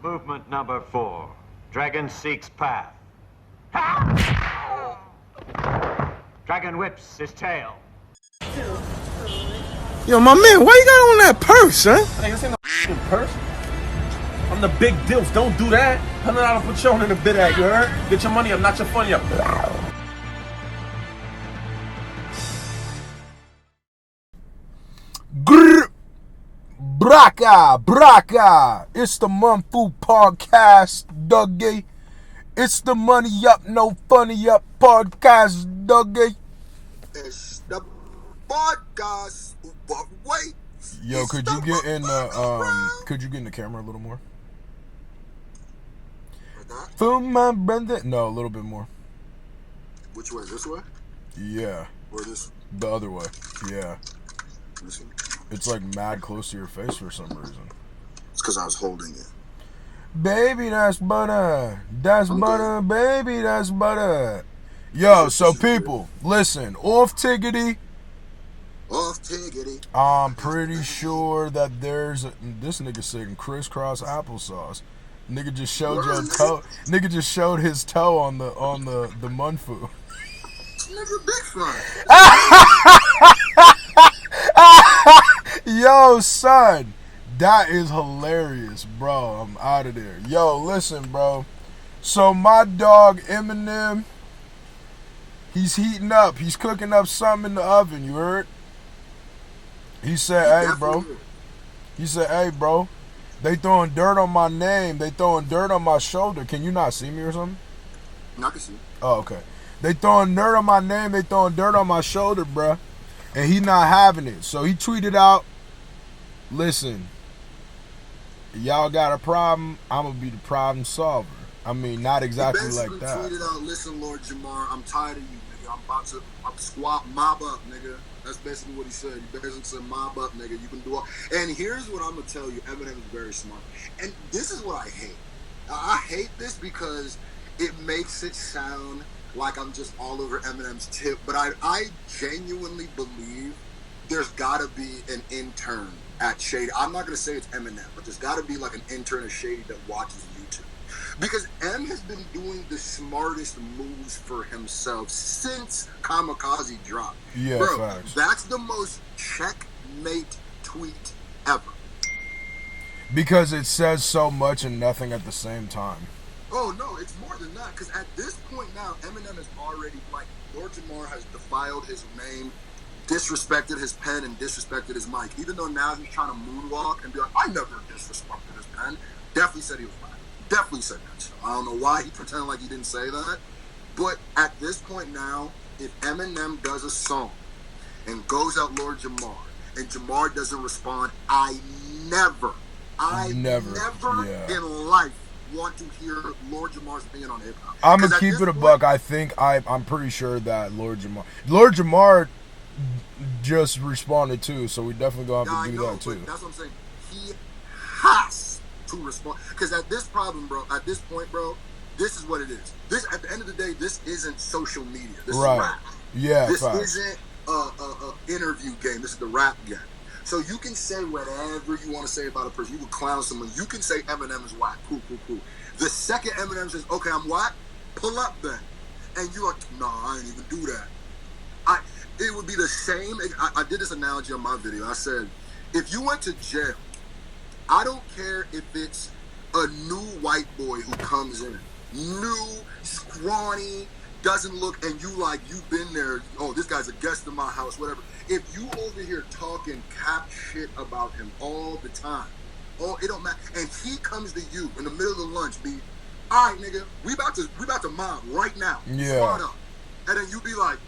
Movement number 4. Dragon seeks path. Dragon whips his tail. Yo, my man, why you got on that purse, huh? Hey, this ain't no purse. I'm the big deals. Don't do that. $100 Patron in the bid at, you heard? Get your money up, not your funny up. Grr, Braka. It's the Mumfu Podcast, Dougie. It's the Money Up, No Funny Up Podcast, Dougie. It's the podcast. Wait. Yo, It's could you the get in the motherfucker. could you get in the camera a little more? Like that? For my brother. No, a little bit more. Which way? This way? Yeah. Or this? The other way. Yeah. This one? It's like mad close to your face for some reason. It's because I was holding it. Baby, that's butter. That's butter, baby, that's butter. Yo, so people, listen, off tickety. Off tiggity. I'm pretty sure that there's this nigga saying crisscross applesauce. Nigga just showed your toe. Nigga just showed his toe on the munfu. Nigga, big fun. Yo, son, that is hilarious, bro. I'm out of there. Yo, listen, bro. So my dog Eminem, he's heating up. He's cooking up something in the oven. You heard? He said, "Hey, bro." He said, "Hey, bro. They throwing dirt on my name. They throwing dirt on my shoulder. Can you not see me or something?" I can see. Oh, okay. They throwing dirt on my name. They throwing dirt on my shoulder, bruh. And he not having it. So he tweeted out, "Listen, y'all got a problem. I'm going to be the problem solver." I mean, not exactly like that. He tweeted out, "Listen, Lord Jamar, I'm tired of you, nigga. I'm about to squat, mob up, nigga." That's basically what he said. He basically said, "Mob up, nigga. You can do all." And here's what I'm going to tell you. Eminem is very smart. And this is what I hate. I hate this because it makes it sound like I'm just all over Eminem's tip. But I genuinely believe there's got to be an intern at Shady. I'm not going to say it's Eminem, but there's got to be like an intern at Shady that watches YouTube. Because M has been doing the smartest moves for himself since Kamikaze dropped. Yeah, bro, facts. That's the most checkmate tweet ever. Because it says so much and nothing at the same time. Oh, no, it's more than that. Because at this point now, Eminem is already, like, Lord Jamar has defiled his name, disrespected his pen, and disrespected his mic. Even though now he's trying to moonwalk and be like, "I never disrespected his pen." Definitely said he was right. Definitely said that. So I don't know why he pretended like he didn't say that. But at this point now, if Eminem does a song and goes at Lord Jamar and Jamar doesn't respond, I never yeah. in life want to hear Lord Jamar's opinion on hip hop. I'm gonna keep it a buck. I think I'm pretty sure that Lord Jamar just responded too, so we definitely gonna have to do that too. That's what I'm saying. He has to respond, because at this point, bro, this is what it is. This, at the end of the day, this isn't social media. This is rap. Yeah, this facts. isn't a interview game. This is the rap game. So you can say whatever you want to say about a person. You can clown someone. You can say Eminem is whack. Cool. The second Eminem says, "Okay, I'm whack," pull up then. And you're like, "Nah, I ain't even do that." It would be the same. I did this analogy on my video. I said, if you went to jail, I don't care if it's a new white boy who comes in, new, scrawny, doesn't look, and you've been there, "Oh, this guy's a guest in my house," whatever. If you over here talking cap shit about him all the time, it don't matter, and he comes to you in the middle of the lunch, be, "All right, nigga, we about to mob right now. Yeah. Squad up." And then you be like,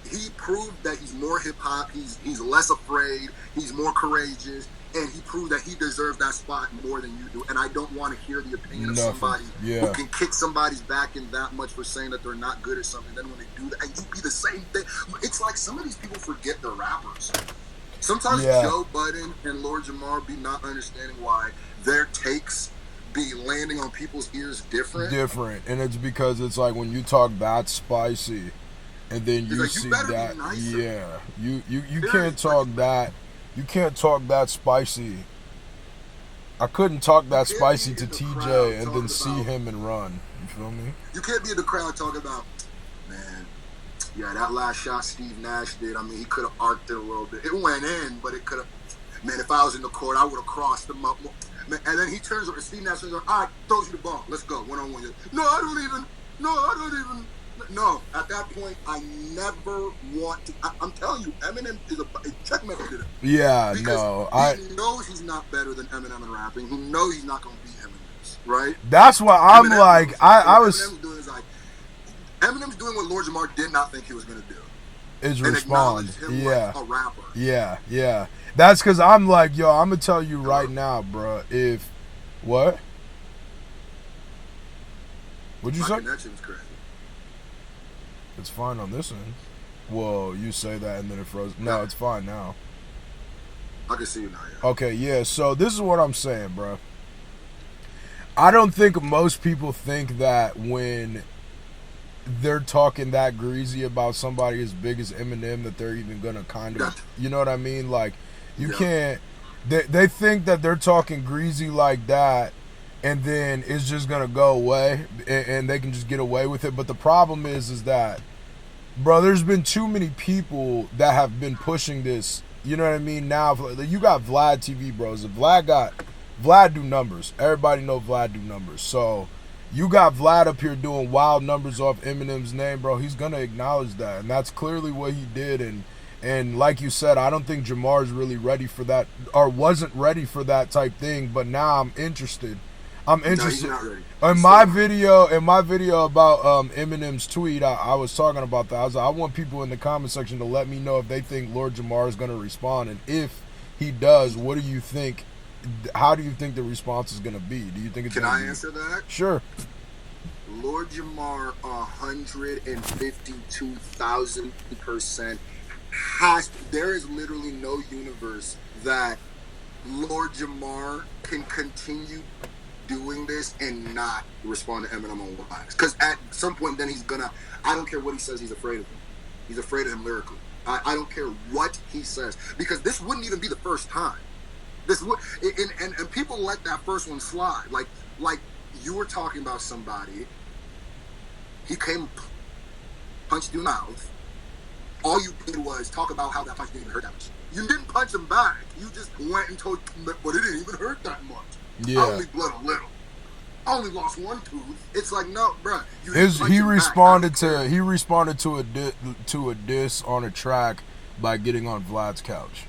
he proved that he's more hip hop, he's less afraid, he's more courageous, and he proved that he deserves that spot more than you do. And I don't want to hear the opinion of somebody who can kick somebody's back in that much for saying that they're not good at something. Then when they do that, and you be the same thing. It's like some of these people forget they're rappers. Sometimes Joe Budden and Lord Jamar be not understanding why their takes be landing on people's ears different. And it's because it's like when you talk that spicy, and then you see that, you can't talk that, spicy I couldn't talk that You can't spicy be to in the TJ crowd and talking then see about- him and run. You feel me? You can't be in the crowd talking about, man, yeah, that last shot Steve Nash did, I mean, he could have arced it a little bit. It went in, but it could have, man, if I was in the court, I would have crossed him up. Man, and then he turns over, Steve Nash turns over, all right, throws you the ball. Let's go, one-on-one. No, I don't even. No, at that point, I never want to. I'm telling you, Eminem is a checkmate to him. Yeah, Because no, he knows he's not better than Eminem in rapping. He knows he's not going to beat Eminem, right? That's why I'm Eminem like, knows. I What was Eminem's doing is like, Eminem's doing what Lord Jamar did not think he was going to do. is And respond. acknowledge him Yeah, like a rapper. yeah. That's because I'm like, yo, I'm gonna tell you right now, bro. If what? What'd you My say? connection's crazy. It's fine on this end. Well, you say that and then it froze. No, it's fine now. I can see you now, yeah. Okay, yeah. So this is what I'm saying, bro. I don't think most people think that when they're talking that greasy about somebody as big as Eminem that they're even gonna kind of, you know what I mean? Like, you can't. They think that they're talking greasy like that, and then it's just gonna go away, and they can just get away with it. But the problem is that, bro, there's been too many people that have been pushing this. You know what I mean? Now you got Vlad TV, bros. If Vlad do numbers. Everybody know Vlad do numbers. So you got Vlad up here doing wild numbers off Eminem's name, bro. He's gonna acknowledge that, and that's clearly what he did. And like you said, I don't think Jamar's really ready for that, or wasn't ready for that type thing. But now I'm interested. No, he's not ready. In my video about Eminem's tweet, I was talking about that. I was like, I want people in the comment section to let me know if they think Lord Jamar is going to respond, and if he does, what do you think? How do you think the response is going to be? Do you think it's? Can I answer that? Sure. Lord Jamar, 152,000% there is literally no universe that Lord Jamar can continue doing this and not respond to Eminem on wax. Because at some point then he's gonna, I don't care what he says, he's afraid of him. He's afraid of him lyrically. I don't care what he says, because this wouldn't even be the first time. This would, and people let that first one slide. Like you were talking about somebody, he came, punched you in the mouth. All you did was talk about how that punch didn't even hurt that much. You didn't punch him back. You just went and told him, but it didn't even hurt that much. Yeah. I only bled a little. I only lost one tooth. It's like, no, bro. He responded to a diss on a track by getting on Vlad's couch.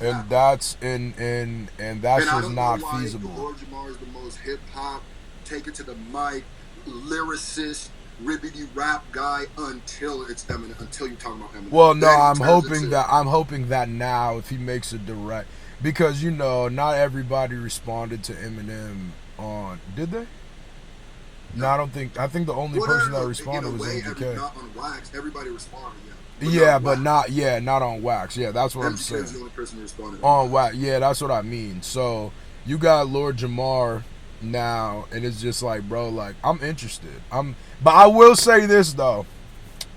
And that's just not feasible. Lord Jamar is the most hip hop, take it to the mic, lyricist, ribbity rap guy until it's Eminem, until you're talking about Eminem. Well, no, I'm hoping that now if he makes a direct, because not everybody responded to Eminem on, did they? No, I think the only person that responded was MGK. Not on wax, everybody responded, but not on wax. Yeah, that's what I'm saying. MGK is the only person who responded on wax. Yeah, that's what I mean. So you got Lord Jamar now, and it's just like, bro, like, I'm interested. But I will say this though.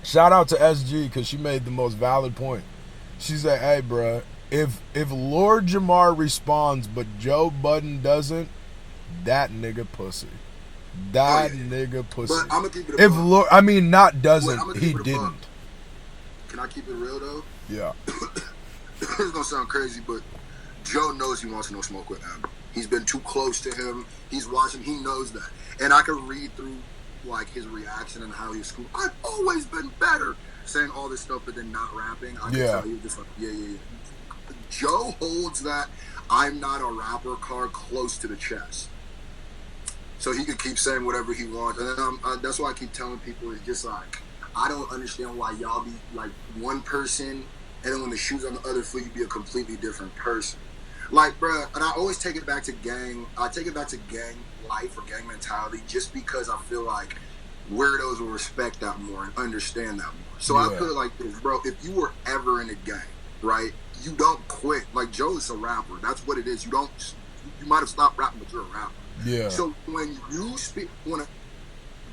Shout out to SG, because she made the most valid point. She said, "Hey, bro, if Lord Jamar responds but Joe Budden doesn't, that nigga pussy. Nigga pussy." But I'm gonna keep it. If Lord, I mean, not doesn't, he didn't. Can I keep it real though? Yeah. It's gonna sound crazy, but Joe knows he wants no smoke with him. He's been too close to him. He's watching. He knows that, and I can read through like his reaction and how he's school. I've always been better, saying all this stuff, but then not rapping. I can tell you just like, yeah. Joe holds that I'm not a rapper card close to the chest, so he can keep saying whatever he wants. And then that's why I keep telling people, it's just like, I don't understand why y'all be like one person, and then when the shoe's on the other foot, you be a completely different person. Like, bruh, and I always take it back to gang. I take it back to gang life or gang mentality, just because I feel like weirdos will respect that more and understand that more. So I put it like this, bro. If you were ever in a gang, right, you don't quit. Like, Joe is a rapper. That's what it is. You might have stopped rapping, but you're a rapper. Yeah. So when a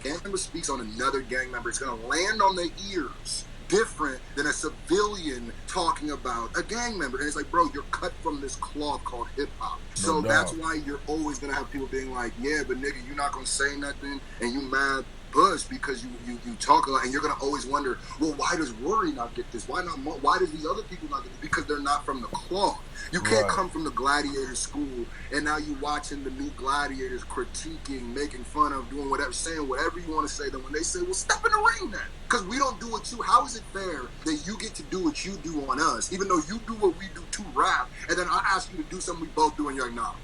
gang member speaks on another gang member, it's gonna land on their ears different than a civilian talking about a gang member. And it's like, bro, you're cut from this cloth called hip-hop. So that's why you're always going to have people being like, yeah, but nigga, you're not going to say nothing, and you mad push because you talk a lot, and you're going to always wonder, well, why does Rory not get this? Why does these other people not get this? Because they're not from the cloth. You can't come from the gladiator school, and now you watching the new gladiators critiquing, making fun of, doing whatever, saying whatever you want to say. Then when they say, well, step in the ring then. Because we don't do what you, how is it fair that you get to do what you do on us, even though you do what we do to rap, and then I ask you to do something we both do, and you're like,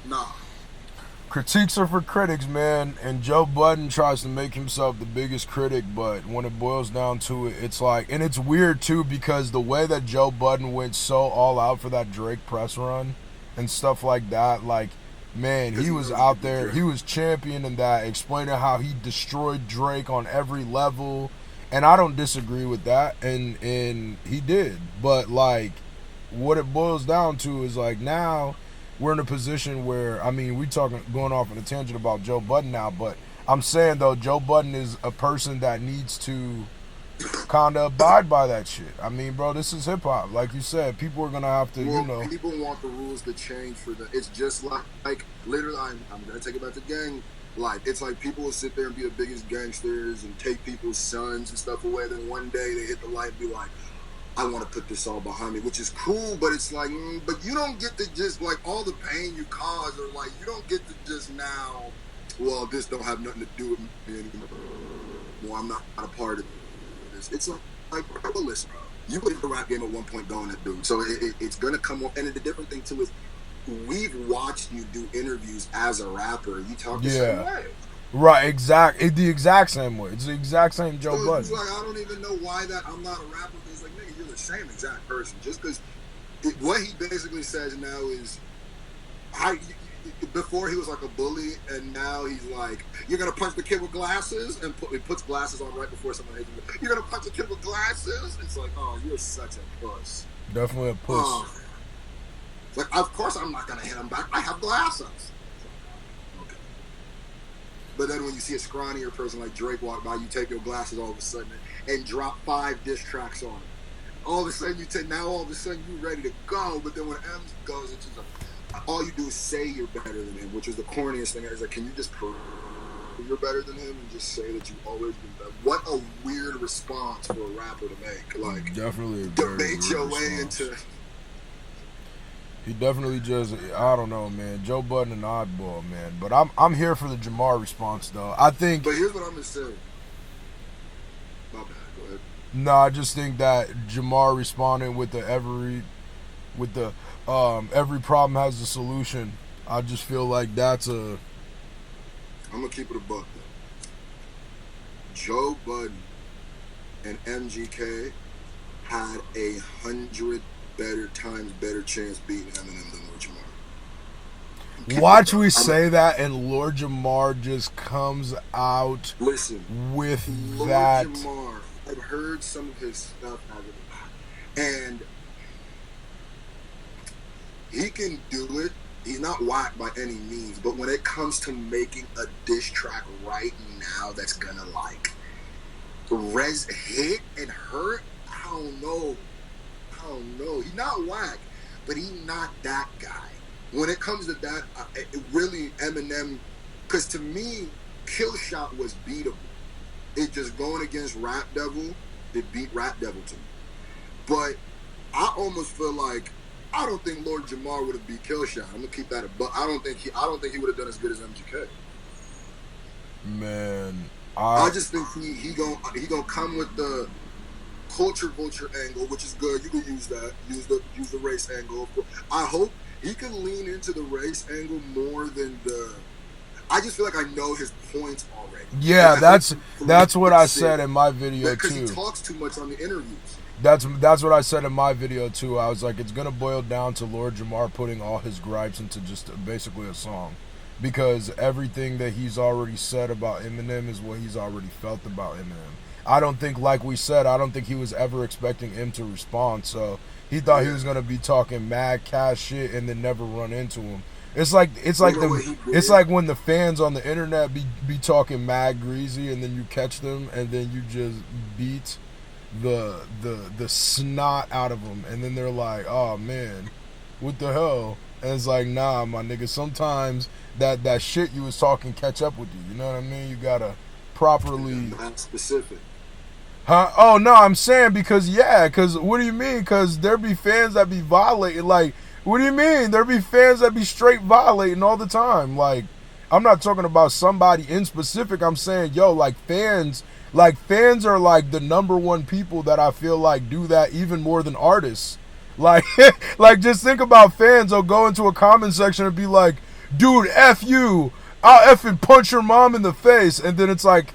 nah. Critiques are for critics, man, and Joe Budden tries to make himself the biggest critic, but when it boils down to it, it's like, and it's weird too, because the way that Joe Budden went so all out for that Drake press run and stuff like that, like, man, he was out there, he was championing that, explaining how he destroyed Drake on every level, and I don't disagree with that, and he did, but like, what it boils down to is like, now we're in a position where, I mean, we talking, going off on a tangent about Joe Budden now, but I'm saying though, Joe Budden is a person that needs to kind of abide by that shit. I mean, bro, this is hip hop, like you said. People are gonna have to, you know. People want the rules to change for the. It's just like literally, I'm gonna take it back to gang life. It's like people will sit there and be the biggest gangsters and take people's sons and stuff away. Then one day they hit the light and be like, I want to put this all behind me, which is cool, but it's like, but you don't get to just, like, all the pain you cause, or, like, you don't get to just now, well, this don't have nothing to do with me anymore. Well, I'm not a part of this. It's like, bro, listen, bro. You put the rap game at one point going to do. So it's going to come up. And the different thing, too, is we've watched you do interviews as a rapper. You talk the same way. Right, the exact same way. It's the exact same Joe Budden. It's like, I don't even know why that I'm not a rapper. It's like, nigga, you're the same exact person. Just because what he basically says now is, before he was like a bully, and now he's like, you're going to punch the kid with glasses, and he puts glasses on right before someone hits him. You're going to punch a kid with glasses? It's like, oh, you're such a puss. Definitely a puss. Like, of course I'm not going to hit him back. I have glasses. But then when you see a scrawnier person like Drake walk by, you take your glasses all of a sudden and drop 5 diss tracks on him. All of a sudden all of a sudden you ready to go. But then when M goes, it's just all you do is say you're better than him, which is the corniest thing. It's like, can you just prove you're better than him and just say that you've always been better? What a weird response for a rapper to make. Like, definitely debate your way into. He definitely just, I don't know, man. Joe Budden an oddball, man. But I'm here for the Jamar response, though. I think. But here's what I'm gonna say. My bad. Go ahead. No, I just think that Jamar responding with every problem has a solution. I just feel like that's a. I'm gonna keep it a buck though. Joe Budden and MGK had 100 better chance beating Eminem than Lord Jamar. Watch we say that, and Lord Jamar just comes out with Lord that. Jamar, I've heard some of his stuff, and he can do it. He's not whack by any means, but when it comes to making a diss track right now that's gonna like hit and hurt, I don't know. He's not whack, but he's not that guy. When it comes to that, it really Eminem, because to me, Killshot was beatable. It just going against Rap Devil, it beat Rap Devil to me. But I almost feel like I don't think Lord Jamar would have beat Killshot. I'm gonna keep that but I don't think he would have done as good as MGK. Man, I just think he gonna come with the culture vulture angle, which is good. You can use that. Use the race angle. I hope he can lean into the race angle more than the. I just feel like I know his points already. Yeah, that's what I said in my video too. Because he talks too much on the interviews. That's what I said in my video too. I was like, it's gonna boil down to Lord Jamar putting all his gripes into just basically a song, because everything that he's already said about Eminem is what he's already felt about Eminem. I don't think, like we said, I don't think he was ever expecting him to respond. So he thought he was going to be talking mad cash shit and then never run into him. It's like what he did? it's like when the fans on the internet be talking mad greasy, and then you catch them, and then you just beat the snot out of them, and then they're like, oh man, what the hell? And it's like, nah, my nigga, sometimes that shit you was talking catch up with you. You know what I mean? You gotta properly. Not specific. Huh? Oh no, I'm saying because what do you mean? Because there be fans that be violating. Like, what do you mean? There be fans that be straight violating all the time. Like, I'm not talking about somebody in specific. I'm saying, yo, like fans are like the number one people that I feel like do that even more than artists. Like, like just think about fans. They'll go into a comment section and be like, dude, F you. I'll effing punch your mom in the face. And then it's like,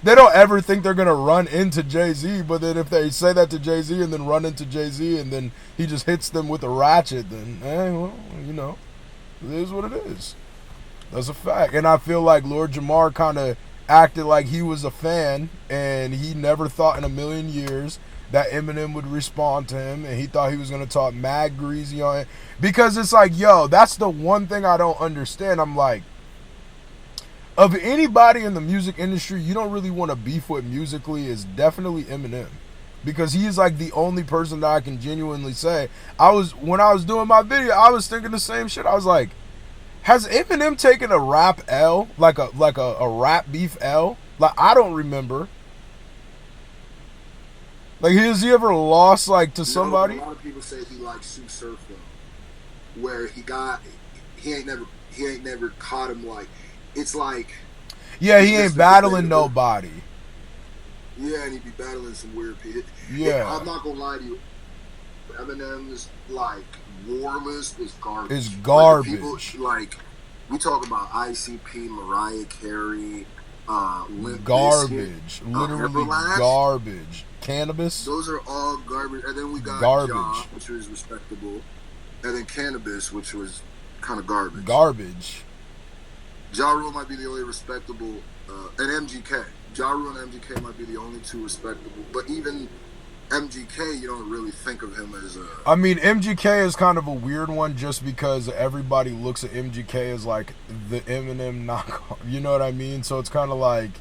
they don't ever think they're going to run into Jay-Z. But then if they say that to Jay-Z and then run into Jay-Z and then he just hits them with a ratchet, then, well, you know, it is what it is. That's a fact. And I feel like Lord Jamar kind of acted like he was a fan, and he never thought in a million years that Eminem would respond to him, and he thought he was going to talk mad greasy on it. Because it's like, yo, that's the one thing I don't understand. I'm like, of anybody in the music industry you don't really want to beef with musically is definitely Eminem. Because he is like the only person that I can genuinely say. When I was doing my video, I was thinking the same shit. I was like, has Eminem taken a rap L? Like a rap beef L? Like, I don't remember. Like, has he ever lost, like, to somebody? A lot of people say he likes Sue Surf, though. Where he ain't never caught him, like, it's like... Yeah, he ain't battling nobody. Yeah, and he be battling some weird people. Yeah. I'm not gonna lie to you. Eminem's, like, war list is garbage. It's garbage. People, like, we talk about ICP, Mariah Carey, Limp garbage. Bizkit, Literally Everlast. Garbage. Cannabis. Those are all garbage. And then we got Garbage. Ja, which was respectable. And then Cannabis, which was kind of garbage. Garbage. Ja Rule might be the only respectable, and MGK. Ja Rule and MGK might be the only two respectable. But even MGK, you don't really think of him as a... I mean, MGK is kind of a weird one just because everybody looks at MGK as like the Eminem knockoff. You know what I mean? So it's kind of like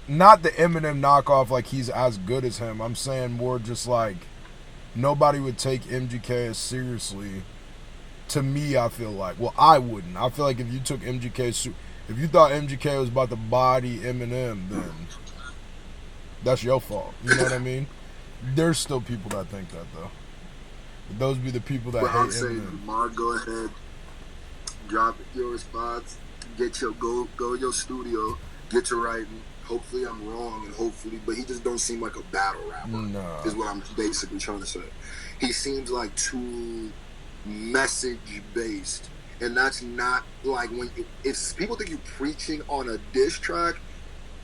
not the Eminem knockoff like he's as good as him. I'm saying more just like nobody would take MGK as seriously. To me, I feel like. Well, I wouldn't. I feel like if you took MGK... If you thought MGK was about to body Eminem, then that's your fault. You know what I mean? There's still people that think that, though. But those be the people that hate I'm saying, Eminem. Jamar, go ahead, drop your response, go to your studio, get to writing. Hopefully I'm wrong, but he just don't seem like a battle rapper. Nah. Is what I'm basically trying to say. He seems like too message based. And that's not like when it's people think you preaching on a diss track.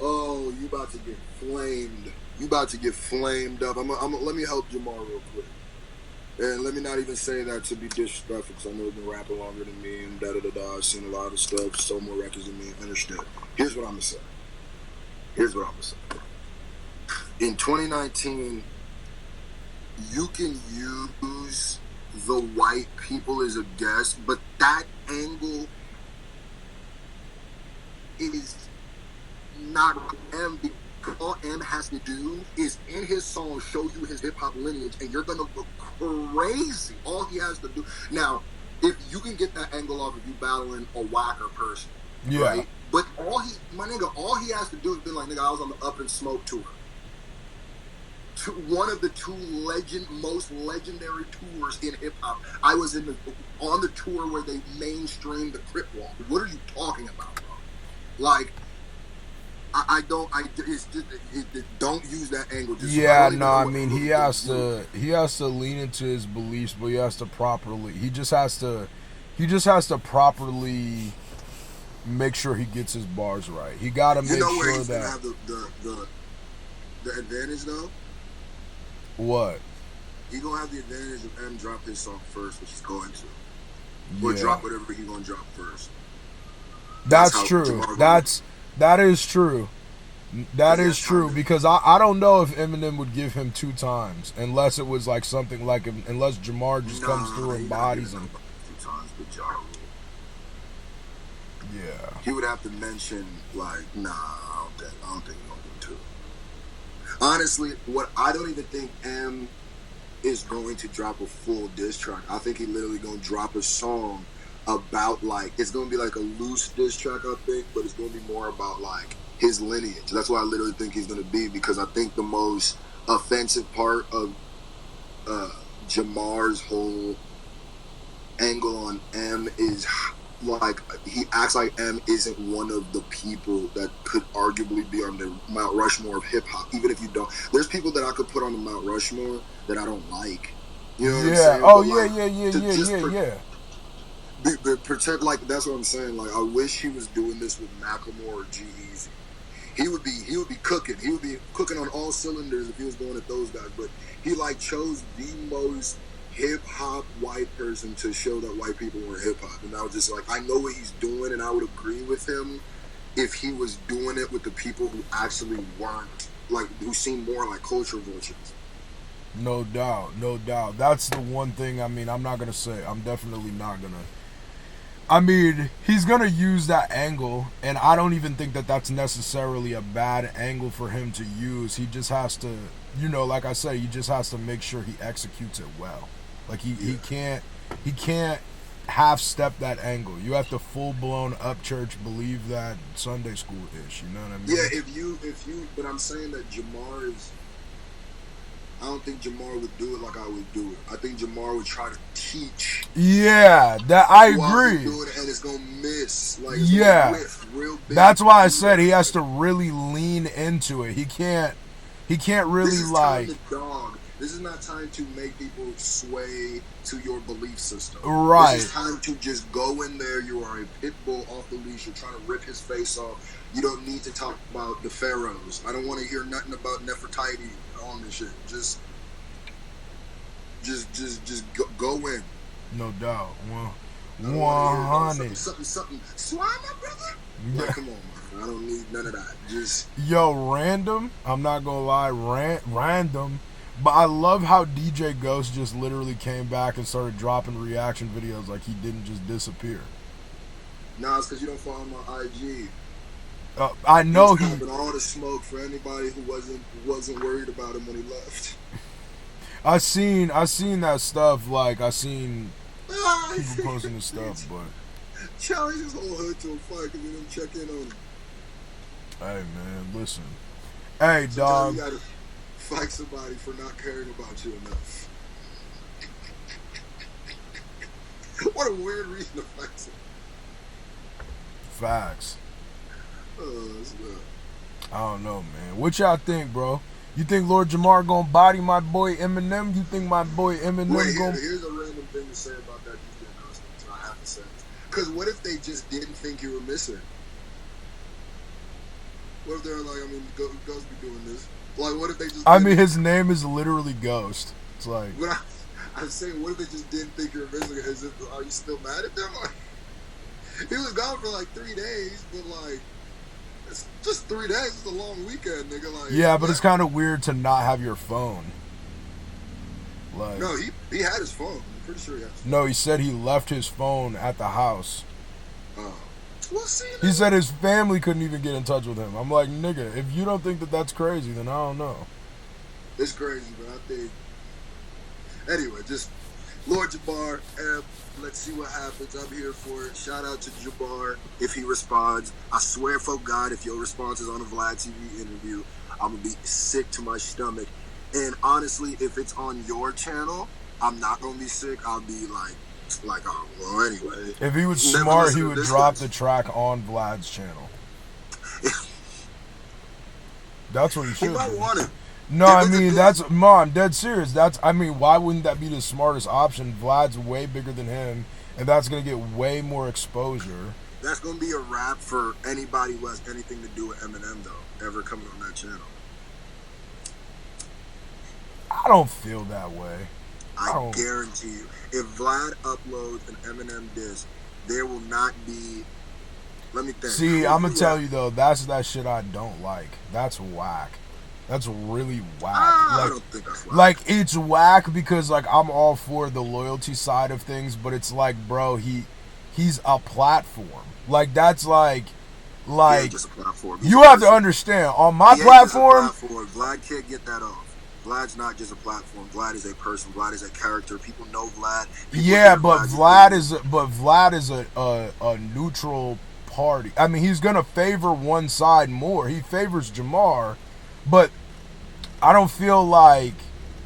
Oh, you about to get flamed. You about to get flamed up. Let me help Jamar real quick. And let me not even say that to be disrespectful, because I know he's been rapping longer than me and da-da-da-da. I've seen a lot of stuff, sold more records than me. Understood. Here's what I'm going to say. In 2019, you can use the white people as a guest, but that angle is not M. All M has to do is in his song show you his hip hop lineage, and you're gonna go crazy. All he has to do now, if you can get that angle off of you battling a whacker person, Yeah. right? But all he has to do is be like, nigga, I was on the Up and Smoke tour. One of the two most legendary tours in hip hop. I was on the tour where they mainstreamed the Crip Walk. What are you talking about, bro? Like, don't use that angle. Just Yeah, no, I mean he has to lean into his beliefs, but he has to properly make sure he gets his bars right. He got to make where sure he's that gonna have the advantage though. What? He gonna have the advantage of M drop his song first, which he's going to, or Yeah. drop whatever he gonna drop first. That's true. That is true. That is true, because I don't know if Eminem would give him 2 times unless it was like something like unless Jamar just comes through and bodies him. 2 times, but Ja Rule. Yeah. He would have to mention like, nah, I don't think he's gonna do 2. Honestly, I don't even think M is going to drop a full diss track. I think he literally gonna drop a song about like, it's gonna be like a loose diss track, I think, but it's gonna be more about like his lineage. That's what I literally think he's gonna be, because I think the most offensive part of Jamar's whole angle on M is like he acts like M isn't one of the people that could arguably be on the Mount Rushmore of hip hop. Even if you don't, there's people that I could put on the Mount Rushmore that I don't like. You know what I'm saying? Oh, but yeah. Pretend like that's what I'm saying. Like, I wish he was doing this with Macklemore or G-Eazy. He would be cooking. He would be cooking on all cylinders if he was going at those guys. But he like chose the most hip hop white person to show that white people were hip hop. And I was just like, I know what he's doing, and I would agree with him if he was doing it with the people who actually weren't, like, who seem more like culture vultures. No doubt. That's the one thing. I mean, I'm definitely not gonna. I mean, he's gonna use that angle, and I don't even think that that's necessarily a bad angle for him to use. He just has to, like I said, he just has to make sure he executes it well. Like he can't half step that angle. You have to full blown up church believe that Sunday school ish. You know what I mean? Yeah, if you, but I'm saying that Jamar is. I don't think Jamar would do it like I would do it. I think Jamar would try to teach. Yeah, that I agree. Do it, and it's gonna miss. Like, it's gonna whiff real big. That's why I said he has to really lean into it. He can't really this is like. Time to dog. This is not time to make people sway to your belief system. Right. This is time to just go in there. You are a pit bull off the leash. You're trying to rip his face off. You don't need to talk about the pharaohs. I don't want to hear nothing about Nefertiti on this shit. Just go in. No doubt. 100. Something. Swine, my brother. Yeah. Like, come on, man. I don't need none of that. Just random. I'm not gonna lie, random. But I love how DJ Ghost just literally came back and started dropping reaction videos like he didn't just disappear. Nah, it's because you don't follow my IG. I know he's having all the smoke for anybody who wasn't worried about him when he left. I seen that stuff. Like, I seen people posting this stuff, but challenge his whole hood to a fight because he didn't check in on him. Hey man, listen. Hey dog. You gotta fight somebody for not caring about you enough. What a weird reason to fight somebody. Facts. That's good. I don't know, man. What y'all think, bro? You think Lord Jamar gonna body my boy Eminem? You think my boy Eminem gonna... Here's a random thing to say about that DJ Ghost, so I have to say this. Because what if they just didn't think you were missing? What if they're like, I mean, Ghost be doing this? Like, what if they just... I mean, his name is literally Ghost. It's like... But I'm saying, what if they just didn't think you were missing? Are you still mad at them? Like, he was gone for like 3 days, but like... It's just 3 days. It's a long weekend, nigga. Like, yeah, but it's kind of weird to not have your phone. Like, no, he had his phone. I'm pretty sure he had his phone. No, he said he left his phone at the house. Oh. Well, see, he said his family couldn't even get in touch with him. I'm like, nigga, if you don't think that that's crazy, then I don't know. It's crazy, but I think... Anyway, just Lord Jamar, let's see what happens. I'm here for it. Shout out to Jamar if he responds. I swear for God, if your response is on a Vlad TV interview, I'm going to be sick to my stomach. And honestly, if it's on your channel, I'm not going to be sick. I'll be like, oh, well, anyway. If he was smart, he would drop the track on Vlad's channel. That's what he should do. He might want it. No, I mean, I'm dead serious. Why wouldn't that be the smartest option? Vlad's way bigger than him, and that's going to get way more exposure. That's going to be a wrap for anybody who has anything to do with Eminem, though, ever coming on that channel. I don't feel that way. I guarantee you. If Vlad uploads an Eminem diss, there will not be Let me think. See, I'm gonna tell you though, that's that shit I don't like. That's whack. That's really whack. I don't think that's whack. Like it's whack because like I'm all for the loyalty side of things, but it's like, bro, he's a platform. Like that's like just a platform. You have to understand on my platform. Vlad can't get that off. Vlad's not just a platform. Vlad is a person. Vlad is a character. People know Vlad. Vlad is a neutral party. I mean, he's gonna favor one side more. He favors Jamar, but I don't feel like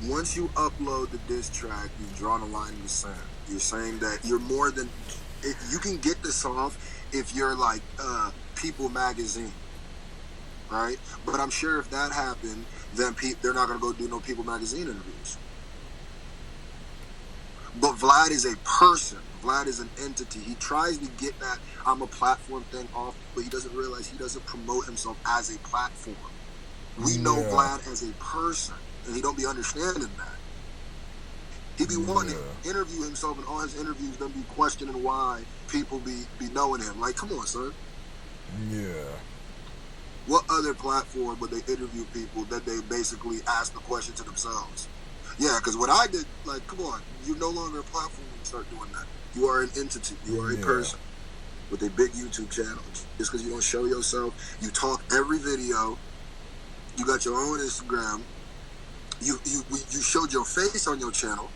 once you upload the diss track, you've drawn a line in the sand. You're saying that you're more than. You can get this off if you're like People Magazine, right? But I'm sure if that happened, then they're not gonna go do no People Magazine interviews. But Vlad is a person. Vlad is an entity. He tries to get that I'm a platform thing off, but he doesn't realize he doesn't promote himself as a platform. We know Vlad as a person, and he don't be understanding that. He be wanting to interview himself, and all his interviews them be questioning why people be knowing him. Like, come on, son. Yeah. What other platform would they interview people that they basically ask the question to themselves? Yeah, because what I did, like, come on, you're no longer a platform when you start doing that. You are an entity. You are a person with a big YouTube channel. Just because you don't show yourself, you talk every video. You got your own Instagram. You showed your face on your channel.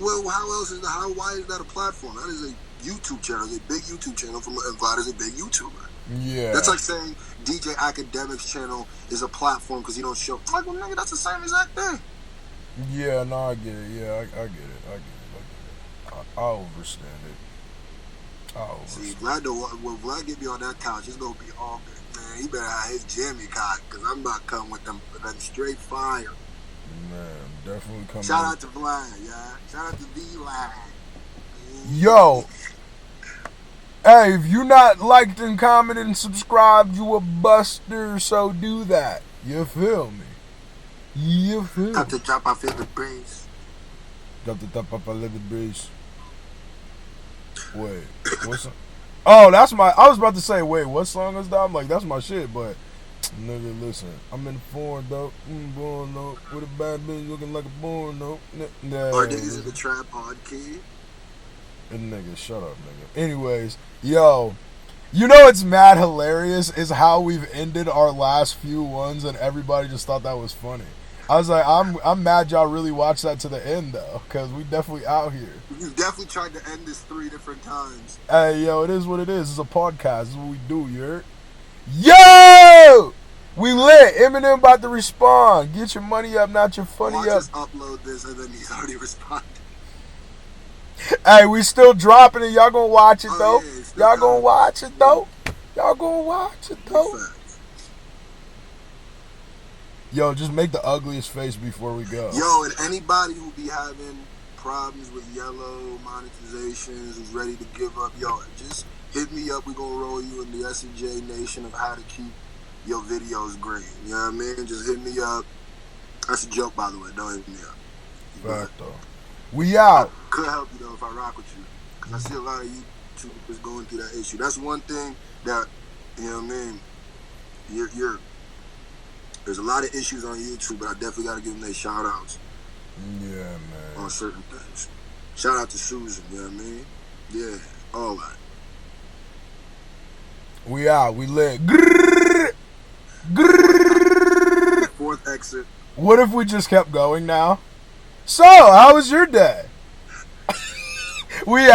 Well, why is that a platform? That is a YouTube channel. It's a big YouTube channel, and Vlad is a big YouTuber. Yeah. That's like saying DJ Academic's channel is a platform because he don't show. Like, well, nigga, that's the same exact thing. Yeah, no, I get it. Yeah, I get it. I understand it. See, Vlad, when Vlad get me on that couch, it's gonna be all good, man. He better have his Jimmy cock, because I'm about to come with them straight fire. Man, definitely coming. Shout out to Vlad, yeah. Shout out to V-Vlad. Yo. Hey, if you not liked and commented and subscribed, you a buster, so do that. You feel me? Got to drop off in the breeze. Drop the top off a little breeze. Wait, what's oh, that's my. I was about to say, wait, what song is that? I'm like, that's my shit, but nigga, listen, I'm in the foreign dope, born dope, with a bad bitch looking like a born dope. Our niggas in the trap hard kid. Nigga, shut up, nigga. Anyways, yo, you know it's mad hilarious is how we've ended our last few ones, and everybody just thought that was funny. I was like, I'm mad y'all really watched that to the end though, cause we definitely out here. You definitely tried to end this 3 different times. Hey, yo, it is what it is. It's a podcast. This is what we do, you heard? Yo! We lit. Eminem about to respond. Get your money up, not your funny up. Just upload this and then he's already responded. Hey, we still dropping it. Y'all gonna watch it though. Y'all gonna watch it though. Y'all gonna watch it though. Yo, just make the ugliest face before we go. Yo, and anybody who be having problems with yellow monetizations, who's ready to give up, yo, just hit me up. We're gonna roll you in the S&J nation of how to keep your videos green. You know what I mean? Just hit me up. That's a joke, by the way. Don't hit me up. Fact though. We out. I could help you though if I rock with you, because I see a lot of YouTubers going through that issue. That's one thing that, you know what I mean, there's a lot of issues on YouTube, but I definitely got to give them their shout outs. Yeah, man. On certain things. Shout out to Susan, you know what I mean? Yeah, all that. We out. We lit. Grrr, grrr. Fourth exit. What if we just kept going now? So, how was your day? We out.